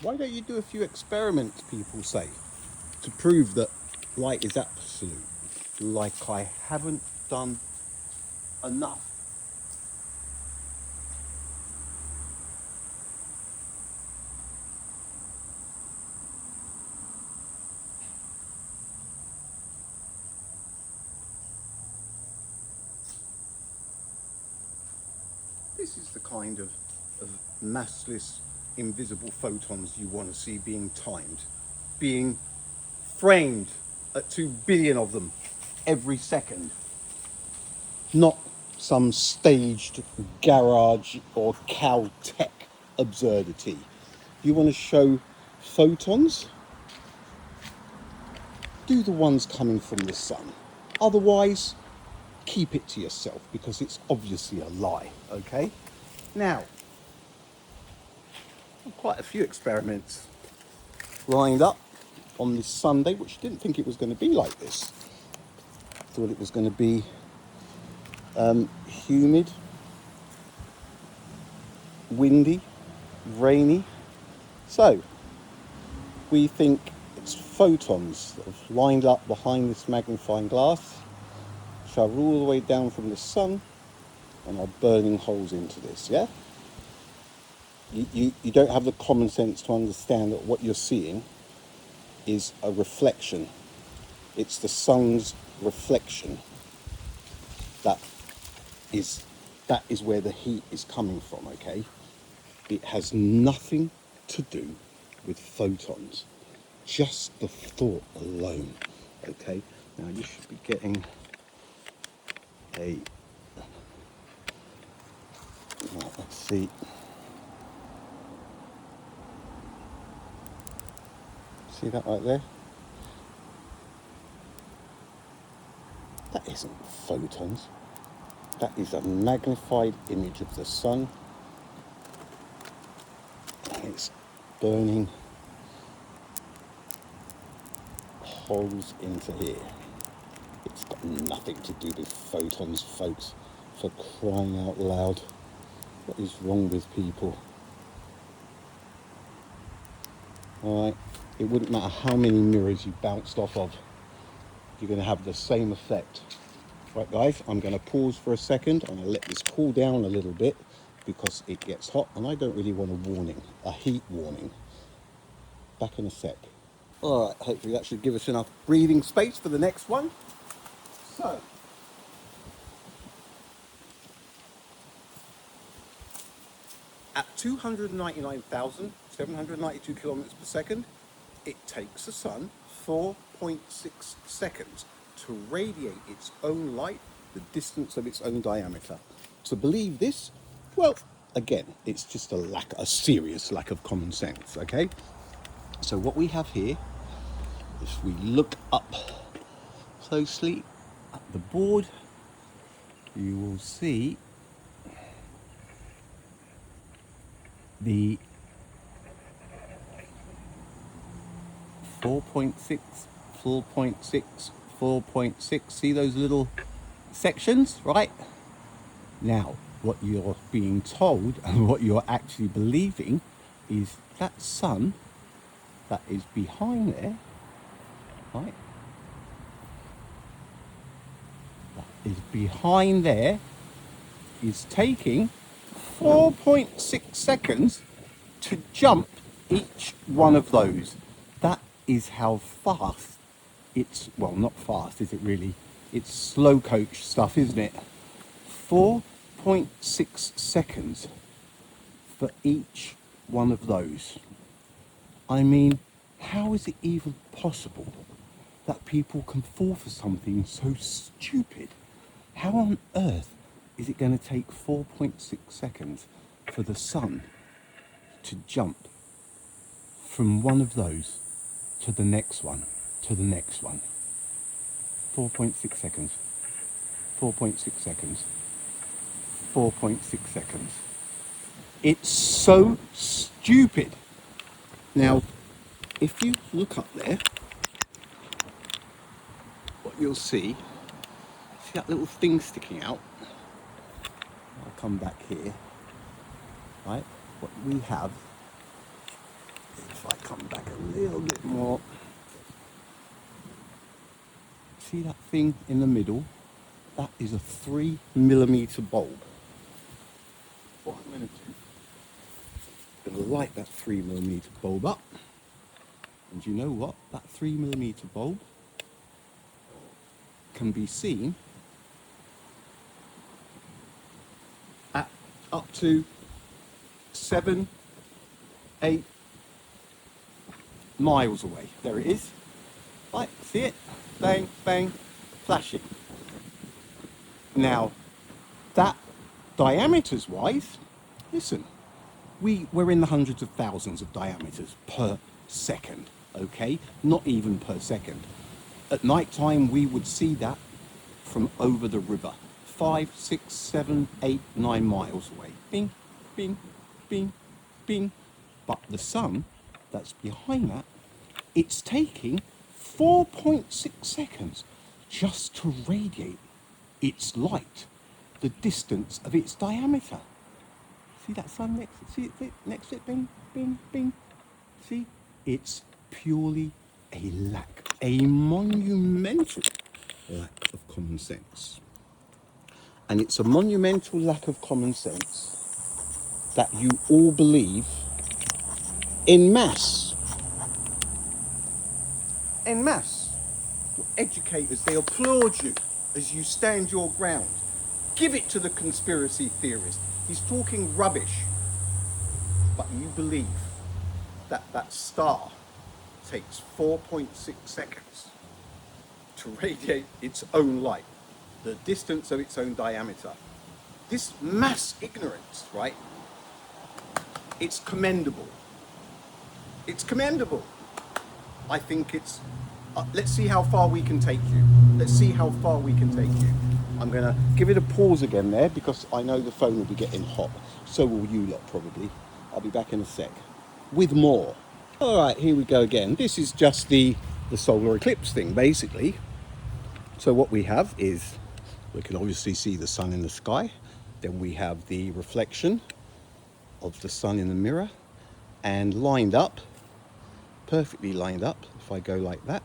Why don't you do a few experiments, people say, to prove that light is absolute? Like I haven't done enough. This is the kind of massless, invisible photons you want to see being timed, being framed at 2 billion of them every second. Not some staged garage or Caltech absurdity. You want to show photons? Do the ones coming from the sun. Otherwise, keep it to yourself because it's obviously a lie, okay? Now, quite a few experiments lined up on this Sunday, which didn't think it was going to be like this. Thought it was going to be humid, windy, rainy. So, we think it's photons that have lined up behind this magnifying glass, travel all the way down from the sun, and are burning holes into this, yeah? You don't have the common sense to understand that what you're seeing is a reflection. It's the sun's reflection that is where the heat is coming from, okay? It has nothing to do with photons. Just the thought alone, okay? Now you should be getting a, right, let's see. See that right there? That isn't photons. That is a magnified image of the sun. And it's burning holes into here. It's got nothing to do with photons, folks. For crying out loud. What is wrong with people? Alright, it wouldn't matter how many mirrors you bounced off of. You're going to have the same effect. Right guys, I'm going to pause for a second. I'm going to let this cool down a little bit because it gets hot and I don't really want a warning, a heat warning. Back in a sec. Alright, hopefully that should give us enough breathing space for the next one. So, at 299,792 kilometers per second, it takes the sun 4.6 seconds to radiate its own light the distance of its own diameter. To believe this, well, again, it's just a serious lack of common sense, okay? So what we have here, if we look up closely at the board, you will see the 4.6, 4.6, 4.6. See those little sections, right? Now, what you're being told and what you're actually believing is that sun that is behind there, right? That is behind there is taking 4.6 seconds to jump each one of those. That is how fast it's, well, not fast, is it really? It's slow coach stuff, isn't it? 4.6 seconds for each one of those. I mean, how is it even possible that people can fall for something so stupid? How on earth is it going to take 4.6 seconds for the sun to jump from one of those to the next one, to the next one? 4.6 seconds. 4.6 seconds. 4.6 seconds. It's so stupid. Now, if you look up there, what you'll see that little thing sticking out? I'll come back here. Right? What we have, if more. See that thing in the middle? That is a 3mm bulb. What I'm going to do, I'm going to light that 3mm bulb up. And you know what? That 3mm bulb can be seen at up to 7, 8 miles away. There it is. Right, see it? Bang, bang, flashing. Now, that diameters wise, listen, we're in the hundreds of thousands of diameters per second, okay? Not even per second. At night time, we would see that from over the river, 5, 6, 7, 8, 9 miles away. Bing, bing, bing, bing. But the sun that's behind that, it's taking 4.6 seconds just to radiate its light the distance of its diameter. See that sun next to it? Bing, bing, bing. See? It's purely a monumental lack of common sense. And it's a monumental lack of common sense that you all believe en masse. En masse. Educators, they applaud you as you stand your ground. Give it to the conspiracy theorist. He's talking rubbish. But you believe that that star takes 4.6 seconds to radiate its own light, the distance of its own diameter. This mass ignorance, right? It's commendable. It's commendable. I think it's, let's see how far we can take you. Let's see how far we can take you. I'm going to give it a pause again there because I know the phone will be getting hot. So will you lot probably. I'll be back in a sec with more. All right, here we go again. This is just the solar eclipse thing, basically. So what we have is, we can obviously see the sun in the sky. Then we have the reflection of the sun in the mirror, and lined up, perfectly lined up. If I go like that,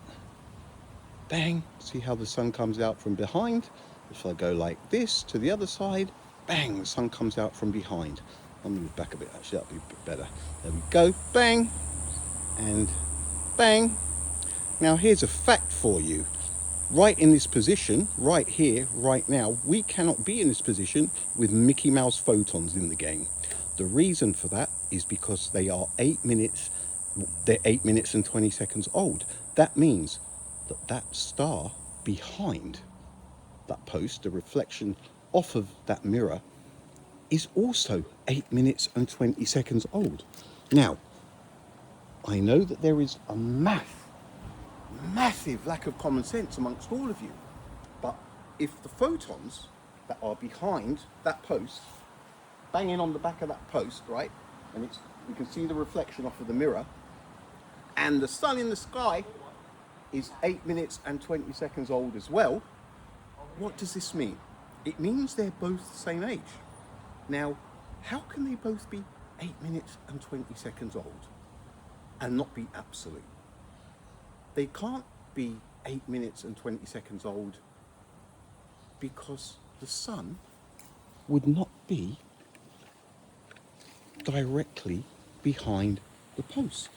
bang, see how the sun comes out from behind. If I go like this to the other side, bang, the sun comes out from behind. I'll move back a bit, actually, that'll be a bit better. There we go, bang, and bang. Now here's a fact for you. Right in this position, right here, right now, we cannot be in this position with Mickey Mouse photons in the game. The reason for that is because they are 8 minutes, they're 8 minutes and 20 seconds old. That means that that star behind that post, the reflection off of that mirror, is also 8 minutes and 20 seconds old. Now, I know that there is a massive lack of common sense amongst all of you. But if the photons that are behind that post, banging on the back of that post, right, and we can see the reflection off of the mirror, and the sun in the sky is 8 minutes and 20 seconds old as well, what does this mean? It means they're both the same age. Now, how can they both be 8 minutes and 20 seconds old and not be absolute? They can't be 8 minutes and 20 seconds old because the sun would not be directly behind the post.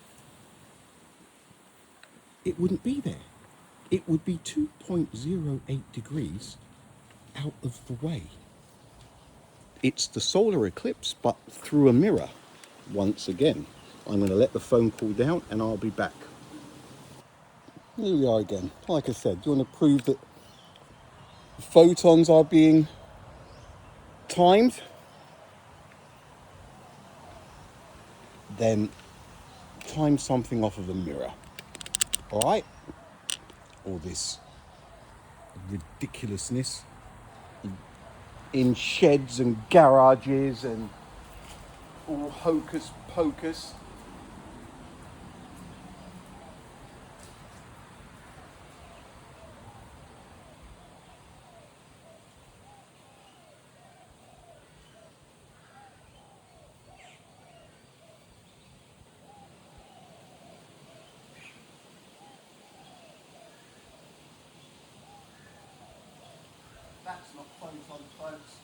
It wouldn't be there. It would be 2.08 degrees out of the way. It's the solar eclipse, but through a mirror. Once again, I'm going to let the phone cool down and I'll be back. Here we are again. Like I said, do you want to prove that photons are being timed? Then time something off of a mirror. All right? All this ridiculousness in sheds and garages and all hocus pocus. That's not photon, folks.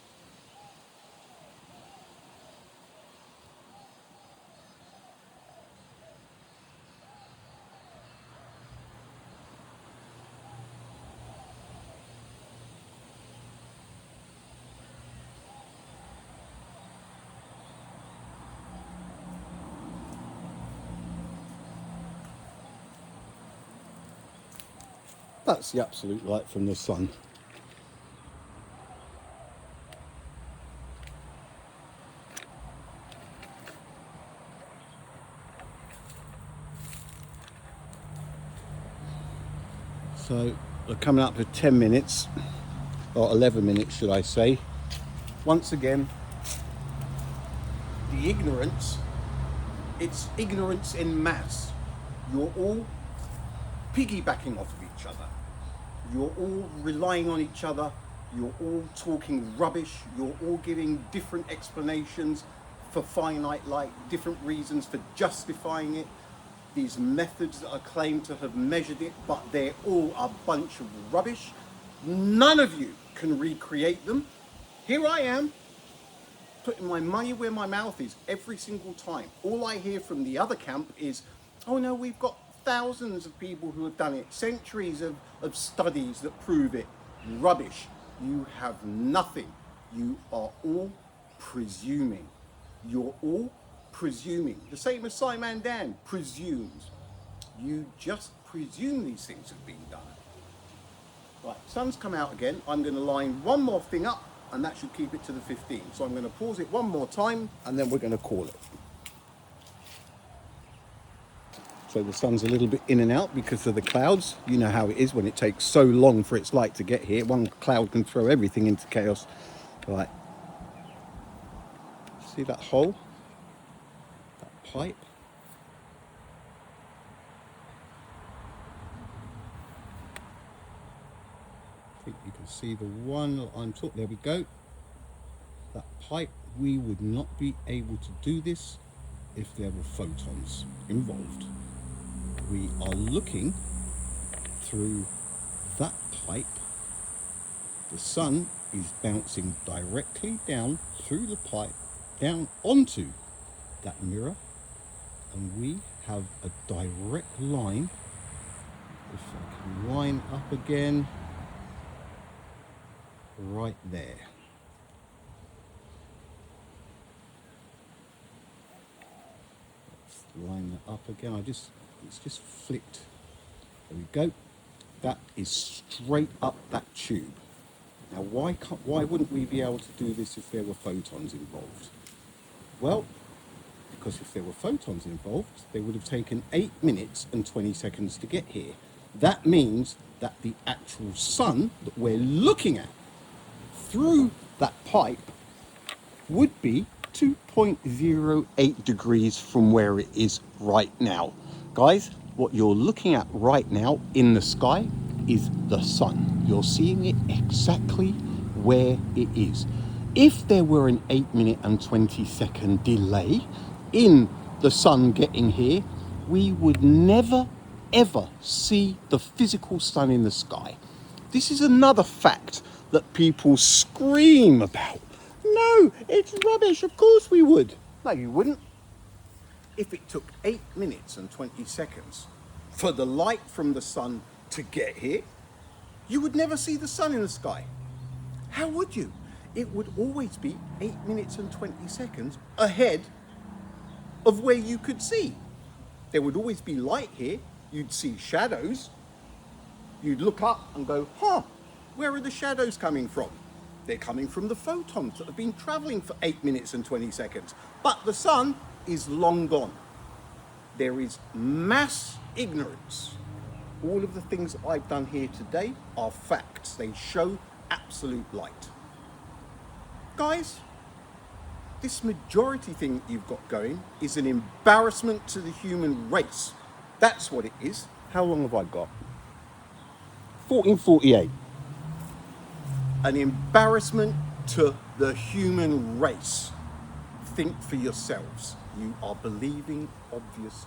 That's the absolute light from the sun. So we're coming up to 10 minutes, or 11 minutes should I say. Once again, the ignorance, it's ignorance in mass. You're all piggybacking off of each other. You're all relying on each other. You're all talking rubbish. You're all giving different explanations for finite light, different reasons for justifying it. These methods that are claimed to have measured it, but they're all a bunch of rubbish. None of you can recreate them. Here I am, putting my money where my mouth is every single time. All I hear from the other camp is, oh no, we've got thousands of people who have done it, centuries of studies that prove it. Rubbish. You have nothing. You are all presuming. You're all presuming. The same as Simon Dan presumes. You just presume these things have been done. Right, sun's come out again. I'm going to line one more thing up, and that should keep it to the 15. So I'm going to pause it one more time, and then we're going to call it. So the sun's a little bit in and out because of the clouds. You know how it is when it takes so long for its light to get here. One cloud can throw everything into chaos. Right. See that hole? That pipe? I think you can see the one I'm talking. There we go. That pipe. We would not be able to do this if there were photons involved. We are looking through that pipe. The sun is bouncing directly down through the pipe, down onto that mirror, and we have a direct line. If I can line up again, right there. Let's line that up again. It's just flicked. There we go. That is straight up that tube. Now, why wouldn't we be able to do this if there were photons involved? Well, because if there were photons involved, they would have taken 8 minutes and 20 seconds to get here. That means that the actual sun that we're looking at through that pipe would be 2.08 degrees from where it is right now. Guys, what you're looking at right now in the sky is the sun. You're seeing it exactly where it is. If there were an 8 minute and 20 second delay in the sun getting here, we would never ever see the physical sun in the sky. This is another fact that people scream about. No, it's rubbish. Of course we would. No, you wouldn't. If it took 8 minutes and 20 seconds for the light from the sun to get here, you would never see the sun in the sky. How would you? It would always be 8 minutes and 20 seconds ahead of where you could see. There would always be light here. You'd see shadows. You'd look up and go, where are the shadows coming from? They're coming from the photons that have been traveling for 8 minutes and 20 seconds. But the sun is long gone. There is mass ignorance. All of the things that I've done here today are facts. They show absolute light. Guys, this majority thing that you've got going is an embarrassment to the human race. That's what it is. How long have I got? 14:48. An embarrassment to the human race. Think for yourselves. You are believing obvious